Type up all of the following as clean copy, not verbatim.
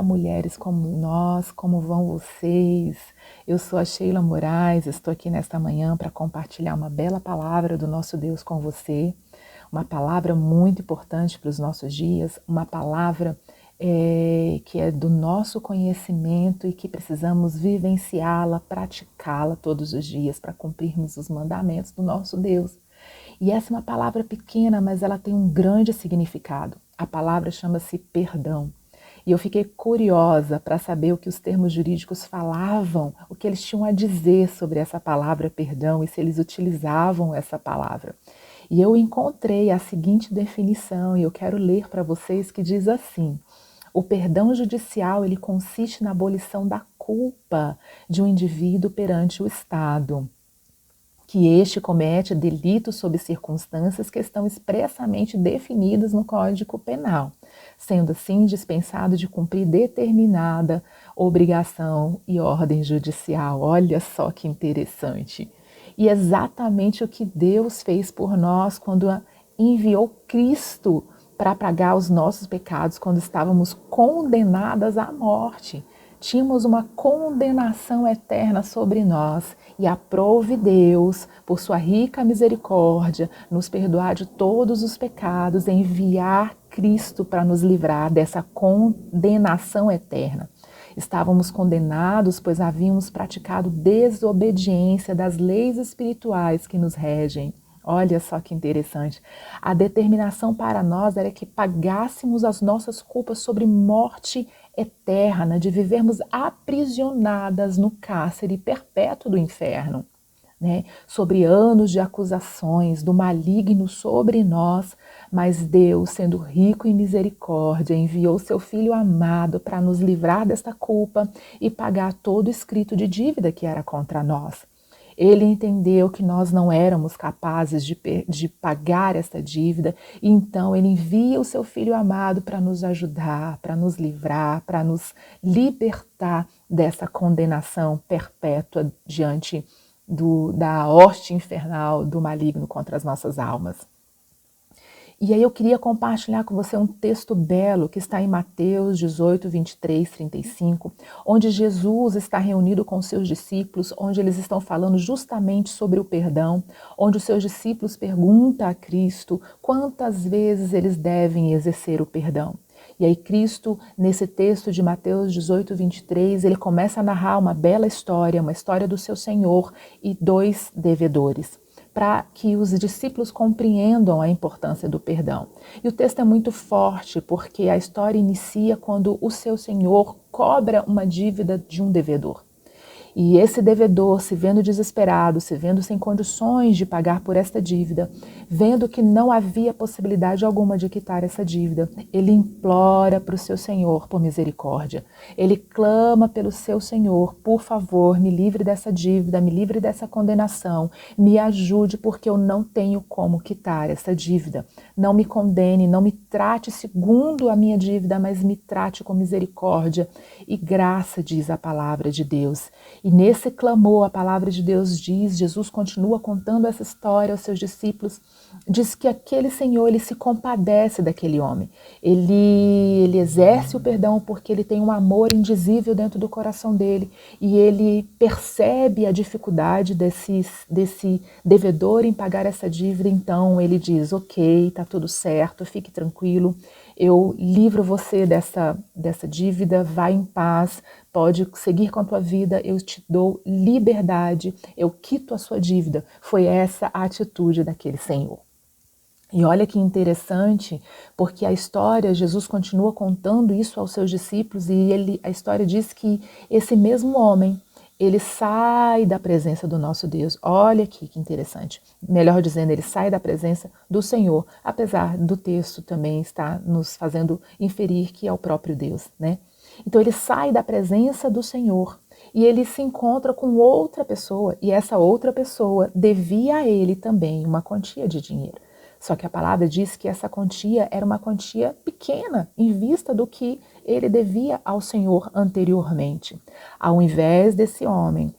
dia, mulheres como nós, como vão vocês? Eu sou a Sheila Moraes, estou aqui nesta manhã para compartilhar uma bela palavra do nosso Deus com você, uma palavra muito importante para os nossos dias, uma palavra que é do nosso conhecimento e que precisamos vivenciá-la, praticá-la todos os dias para cumprirmos os mandamentos do nosso Deus. E essa é uma palavra pequena, mas ela tem um grande significado. A palavra chama-se perdão. E eu fiquei curiosa para saber o que os termos jurídicos falavam, o que eles tinham a dizer sobre essa palavra perdão e se eles utilizavam essa palavra. E eu encontrei a seguinte definição, e eu quero ler para vocês, que diz assim: o perdão judicial ele consiste na abolição da culpa de um indivíduo perante o Estado, que este comete delitos sob circunstâncias que estão expressamente definidas no Código Penal, sendo assim dispensado de cumprir determinada obrigação e ordem judicial. Olha só que interessante. E exatamente o que Deus fez por nós quando enviou Cristo para pagar os nossos pecados quando estávamos condenadas à morte. Tínhamos uma condenação eterna sobre nós e aprove Deus, por sua rica misericórdia, nos perdoar de todos os pecados, enviar Cristo para nos livrar dessa condenação eterna. Estávamos condenados, pois havíamos praticado desobediência das leis espirituais que nos regem. Olha só que interessante. A determinação para nós era que pagássemos as nossas culpas sobre morte eterna, de vivermos aprisionadas no cárcere perpétuo do inferno, né? Sobre anos de acusações do maligno sobre nós, mas Deus, sendo rico em misericórdia, enviou seu Filho amado para nos livrar desta culpa e pagar todo o escrito de dívida que era contra nós. Ele entendeu que nós não éramos capazes de pagar essa dívida, e então ele envia o seu Filho amado para nos ajudar, para nos livrar, para nos libertar dessa condenação perpétua diante da hoste infernal do maligno contra as nossas almas. E aí eu queria compartilhar com você um texto belo que está em Mateus 18, 23, 35, onde Jesus está reunido com seus discípulos, onde eles estão falando justamente sobre o perdão, onde os seus discípulos perguntam a Cristo quantas vezes eles devem exercer o perdão. E aí Cristo, nesse texto de Mateus 18, 23, ele começa a narrar uma bela história, uma história do seu Senhor e dois devedores, para que os discípulos compreendam a importância do perdão. E o texto é muito forte, porque a história inicia quando o seu Senhor cobra uma dívida de um devedor. E esse devedor, se vendo desesperado, se vendo sem condições de pagar por esta dívida, vendo que não havia possibilidade alguma de quitar essa dívida, ele implora para o seu Senhor por misericórdia. Ele clama pelo seu Senhor: por favor, me livre dessa dívida, me livre dessa condenação, me ajude porque eu não tenho como quitar essa dívida. Não me condene, não me trate segundo a minha dívida, mas me trate com misericórdia e graça, diz a palavra de Deus. E nesse clamor, a palavra de Deus diz, Jesus continua contando essa história aos seus discípulos, diz que aquele Senhor, ele se compadece daquele homem. Ele exerce o perdão porque ele tem um amor indizível dentro do coração dele e ele percebe a dificuldade desse devedor em pagar essa dívida. Então ele diz: ok, tá tudo certo, fique tranquilo, eu livro você dessa dívida, vai em paz, pode seguir com a tua vida, eu te dou liberdade, eu quito a sua dívida. Foi essa a atitude daquele Senhor. E olha que interessante, porque a história, Jesus continua contando isso aos seus discípulos e a história diz que esse mesmo homem, ele sai da presença do nosso Deus. Olha aqui que interessante. Melhor dizendo, ele sai da presença do Senhor, apesar do texto também estar nos fazendo inferir que é o próprio Deus, né? Então ele sai da presença do Senhor e ele se encontra com outra pessoa, e essa outra pessoa devia a ele também uma quantia de dinheiro. Só que a palavra diz que essa quantia era uma quantia pequena em vista do que ele devia ao Senhor anteriormente. Ao invés desse homem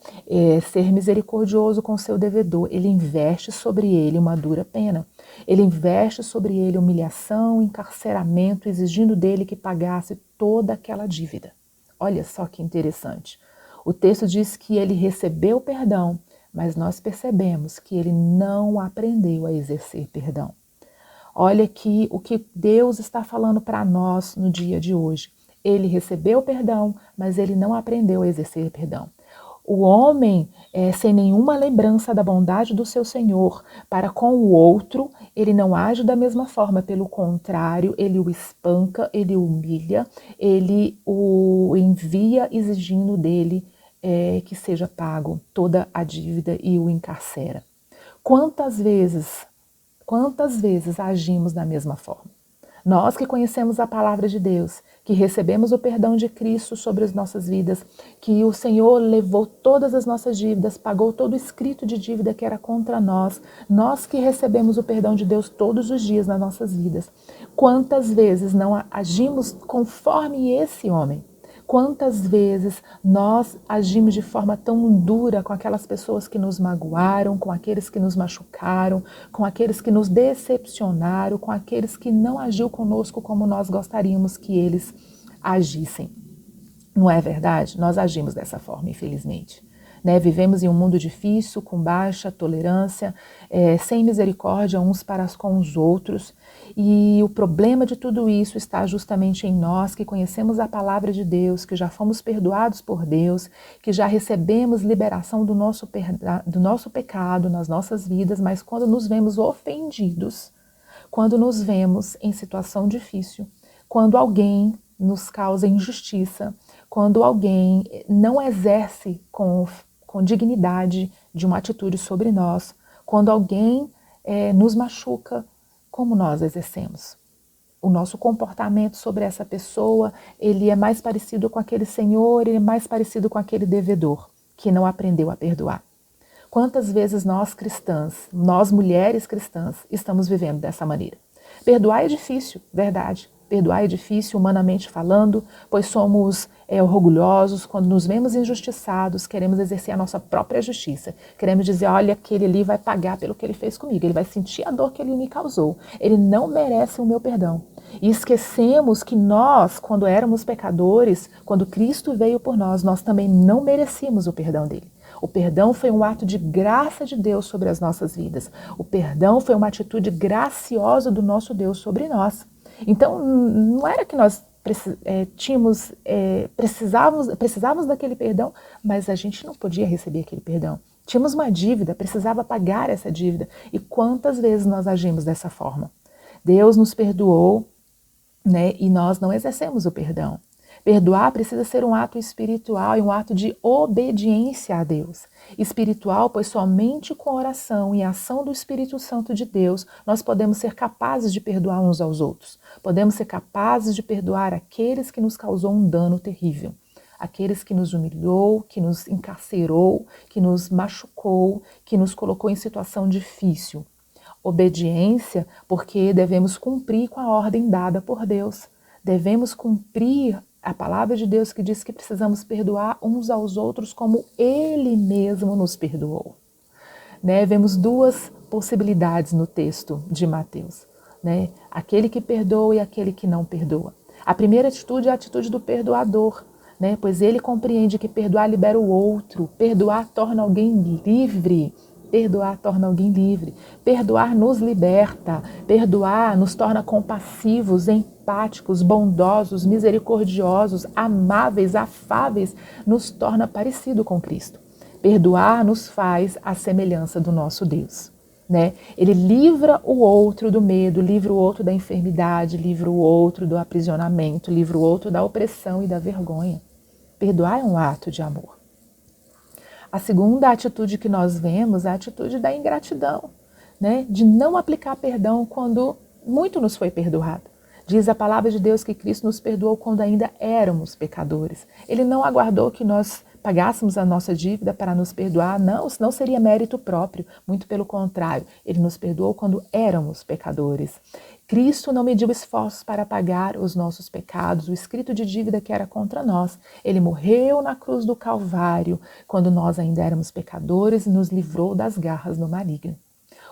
ser misericordioso com seu devedor, ele investe sobre ele uma dura pena. Ele investe sobre ele humilhação, encarceramento, exigindo dele que pagasse toda aquela dívida. Olha só que interessante. O texto diz que ele recebeu perdão, mas nós percebemos que ele não aprendeu a exercer perdão. Olha aqui o que Deus está falando para nós no dia de hoje. Ele recebeu perdão, mas ele não aprendeu a exercer perdão. O homem, sem nenhuma lembrança da bondade do seu Senhor para com o outro, ele não age da mesma forma, pelo contrário, ele o espanca, ele o humilha, ele o envia exigindo dele que seja pago toda a dívida e o encarcera. Quantas vezes agimos da mesma forma? Nós que conhecemos a palavra de Deus, que recebemos o perdão de Cristo sobre as nossas vidas, que o Senhor levou todas as nossas dívidas, pagou todo o escrito de dívida que era contra nós, nós que recebemos o perdão de Deus todos os dias nas nossas vidas, quantas vezes não agimos conforme esse homem? Quantas vezes nós agimos de forma tão dura com aquelas pessoas que nos magoaram, com aqueles que nos machucaram, com aqueles que nos decepcionaram, com aqueles que não agiu conosco como nós gostaríamos que eles agissem. Não é verdade? Nós agimos dessa forma, infelizmente. Vivemos em um mundo difícil, com baixa tolerância, sem misericórdia uns para com os outros. E o problema de tudo isso está justamente em nós que conhecemos a palavra de Deus, que já fomos perdoados por Deus, que já recebemos liberação do nosso pecado nas nossas vidas, mas quando nos vemos ofendidos, quando nos vemos em situação difícil, quando alguém nos causa injustiça, quando alguém não exerce com dignidade de uma atitude sobre nós, quando alguém nos machuca, como nós exercemos? O nosso comportamento sobre essa pessoa, ele é mais parecido com aquele senhor, ele é mais parecido com aquele devedor, que não aprendeu a perdoar. Quantas vezes nós cristãs, nós mulheres cristãs, estamos vivendo dessa maneira? Perdoar é difícil, verdade. Perdoar é difícil, humanamente falando, pois somos orgulhosos, quando nos vemos injustiçados, queremos exercer a nossa própria justiça. Queremos dizer, olha, aquele ali vai pagar pelo que ele fez comigo, ele vai sentir a dor que ele me causou, ele não merece o meu perdão. E esquecemos que nós, quando éramos pecadores, quando Cristo veio por nós, nós também não merecíamos o perdão dele. O perdão foi um ato de graça de Deus sobre as nossas vidas. O perdão foi uma atitude graciosa do nosso Deus sobre nós. Então, não era que nós precisávamos daquele perdão, mas a gente não podia receber aquele perdão. Tínhamos uma dívida, precisava pagar essa dívida. E quantas vezes nós agimos dessa forma? Deus nos perdoou, e nós não exercemos o perdão. Perdoar precisa ser um ato espiritual e um ato de obediência a Deus. Espiritual, pois somente com oração e ação do Espírito Santo de Deus nós podemos ser capazes de perdoar uns aos outros. Podemos ser capazes de perdoar aqueles que nos causou um dano terrível. Aqueles que nos humilhou, que nos encarcerou, que nos machucou, que nos colocou em situação difícil. Obediência, porque devemos cumprir com a ordem dada por Deus. Devemos cumprir a palavra de Deus que diz que precisamos perdoar uns aos outros como Ele mesmo nos perdoou. Vemos duas possibilidades no texto de Mateus. Aquele que perdoa e aquele que não perdoa. A primeira atitude é a atitude do perdoador, pois ele compreende que perdoar libera o outro, perdoar torna alguém livre. Perdoar torna alguém livre. Perdoar nos liberta. Perdoar nos torna compassivos, empáticos, bondosos, misericordiosos, amáveis, afáveis. Nos torna parecido com Cristo. Perdoar nos faz a semelhança do nosso Deus. Ele livra o outro do medo, livra o outro da enfermidade, livra o outro do aprisionamento, livra o outro da opressão e da vergonha. Perdoar é um ato de amor. A segunda atitude que nós vemos é a atitude da ingratidão, de não aplicar perdão quando muito nos foi perdoado. Diz a palavra de Deus que Cristo nos perdoou quando ainda éramos pecadores. Ele não aguardou que nós pagássemos a nossa dívida para nos perdoar, não, senão seria mérito próprio, muito pelo contrário. Ele nos perdoou quando éramos pecadores. Cristo não mediu esforços para pagar os nossos pecados, o escrito de dívida que era contra nós. Ele morreu na cruz do Calvário, quando nós ainda éramos pecadores, e nos livrou das garras do maligno.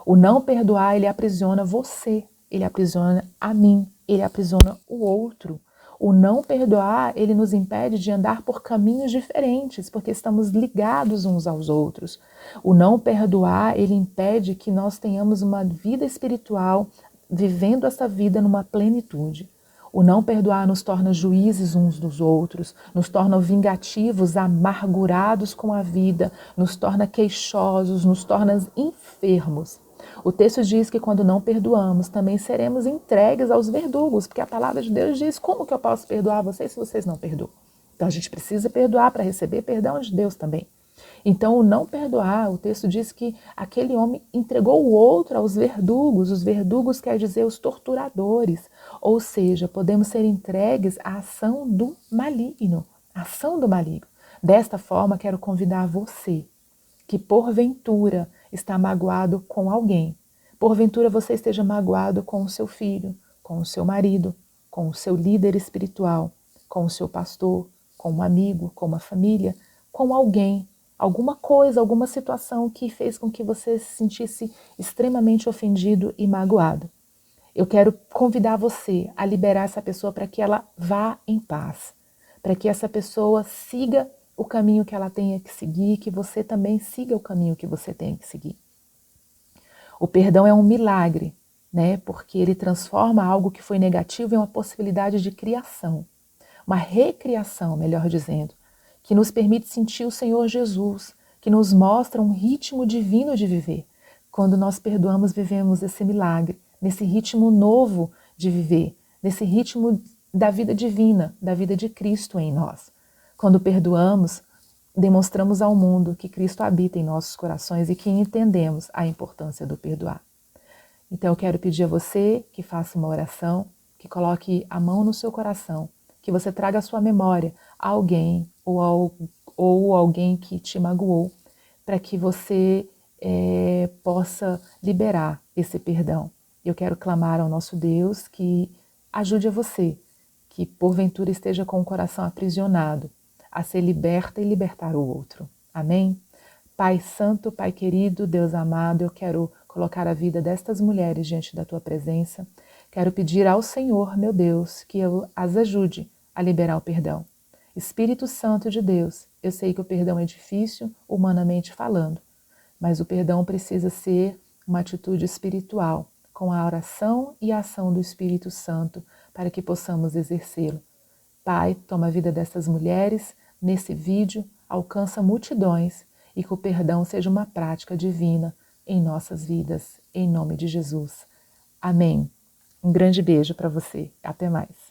O não perdoar, ele aprisiona você, ele aprisiona a mim, ele aprisiona o outro. O não perdoar, ele nos impede de andar por caminhos diferentes, porque estamos ligados uns aos outros. O não perdoar, ele impede que nós tenhamos uma vida espiritual, vivendo essa vida numa plenitude. O não perdoar nos torna juízes uns dos outros, nos torna vingativos, amargurados com a vida, nos torna queixosos, nos torna enfermos. O texto diz que quando não perdoamos, também seremos entregues aos verdugos, porque a palavra de Deus diz: como que eu posso perdoar vocês se vocês não perdoam? Então a gente precisa perdoar para receber perdão de Deus também. Então o não perdoar, o texto diz que aquele homem entregou o outro aos verdugos. Os verdugos quer dizer os torturadores, ou seja, podemos ser entregues à ação do maligno, ação do maligno. Desta forma, quero convidar você que porventura está magoado com alguém. Porventura você esteja magoado com o seu filho, com o seu marido, com o seu líder espiritual, com o seu pastor, com um amigo, com uma família, com alguém, alguma coisa, alguma situação que fez com que você se sentisse extremamente ofendido e magoado. Eu quero convidar você a liberar essa pessoa para que ela vá em paz, para que essa pessoa siga o caminho que ela tenha que seguir, que você também siga o caminho que você tenha que seguir. O perdão é um milagre, né? Porque ele transforma algo que foi negativo em uma possibilidade de criação, uma recriação, melhor dizendo, que nos permite sentir o Senhor Jesus, que nos mostra um ritmo divino de viver. Quando nós perdoamos, vivemos esse milagre, nesse ritmo novo de viver, nesse ritmo da vida divina, da vida de Cristo em nós. Quando perdoamos, demonstramos ao mundo que Cristo habita em nossos corações e que entendemos a importância do perdoar. Então eu quero pedir a você que faça uma oração, que coloque a mão no seu coração, que você traga à sua memória alguém ou alguém que te magoou, para que você possa liberar esse perdão. Eu quero clamar ao nosso Deus que ajude a você, que porventura esteja com o coração aprisionado, a ser liberta e libertar o outro. Amém? Pai Santo, Pai querido, Deus amado, eu quero colocar a vida destas mulheres diante da Tua presença. Quero pedir ao Senhor, meu Deus, que eu as ajude a liberar o perdão. Espírito Santo de Deus, eu sei que o perdão é difícil, humanamente falando, mas o perdão precisa ser uma atitude espiritual, com a oração e a ação do Espírito Santo, para que possamos exercê-lo. Pai, toma a vida dessas mulheres nesse vídeo, alcança multidões e que o perdão seja uma prática divina em nossas vidas, em nome de Jesus. Amém. Um grande beijo para você. Até mais.